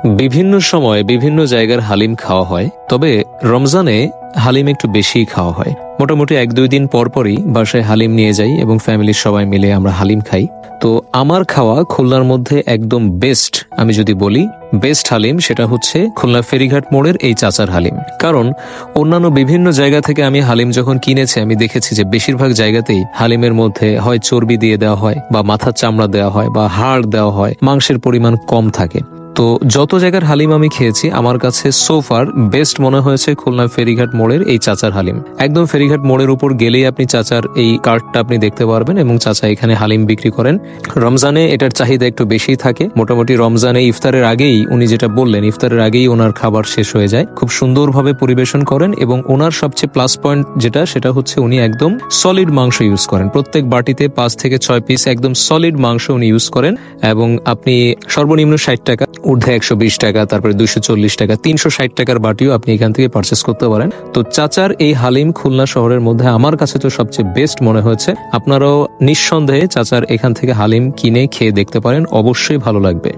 বিভিন্ন সময় বিভিন্ন জায়গার হালিম খাওয়া হয়, তবে রমজানে হালিম একটু বেশি খাওয়া হয়। মোটামুটি 1-2 দিন পর পরই বাসায় হালিম নিয়ে যাই এবং ফ্যামিলির সবাই মিলে আমরা হালিম খাই। তো আমার খাওয়া খুলনার মধ্যে একদম বেস্ট, আমি যদি বলি বেস্ট হালিম, সেটা হচ্ছে খুলনা ফেরিঘাট মোড়ের এই চাচার হালিম। কারণ অন্যান্য বিভিন্ন জায়গা থেকে আমি হালিম যখন কিনেছি, আমি দেখেছি যে বেশিরভাগ জায়গাতেই হালিমের মধ্যে হয় চর্বি দিয়ে দেওয়া হয়, বা মাথার চামড়া দেওয়া হয়, বা হাড় দেওয়া হয়, মাংসের পরিমাণ কম থাকে। তো যত জায়গার হালিম আমি খেয়েছি, আমার কাছে সোফার বেস্ট মনে হয়েছে খুলনা ফেরিঘাট মোড়ের এই চাচার হালিম। একদম ফেরিঘাট মোড়ের উপর গেলেই আপনি চাচার এই কার্টটা আপনি দেখতে পারবেন, এবং চাচা এখানে হালিম বিক্রি করেন। রমজানে এটার চাহিদা একটু বেশি থাকে। মোটামুটি রমজানে ইফতারের আগেই, উনি যেটা বললেন, ইফতারের আগেই ওনার খাবার শেষ হয়ে যায়। খুব সুন্দরভাবে পরিবেশন করেন, এবং ওনার সবচেয়ে প্লাস পয়েন্ট সেটা হচ্ছে উনি একদম সলিড মাংস ইউজ করেন। প্রত্যেক বাটিতে 5 থেকে 6 পিস একদম সলিড মাংস উনি ইউজ করেন, এবং আপনি সর্বনিম্ন 60 টাকা, ঊর্ধ্বে 120 টাকা, তারপরে 240 টাকা, 360 টাকার বাটিও আপনি এখান থেকে পারচেস করতে পারেন। তো চাচার এই হালিম খুলনা শহরের মধ্যে আমার কাছে তো সবচেয়ে বেস্ট মনে হয়েছে। আপনারাও নিঃসন্দেহে চাচার এখান থেকে হালিম কিনে খেয়ে দেখতে পারেন, অবশ্যই ভালো লাগবে।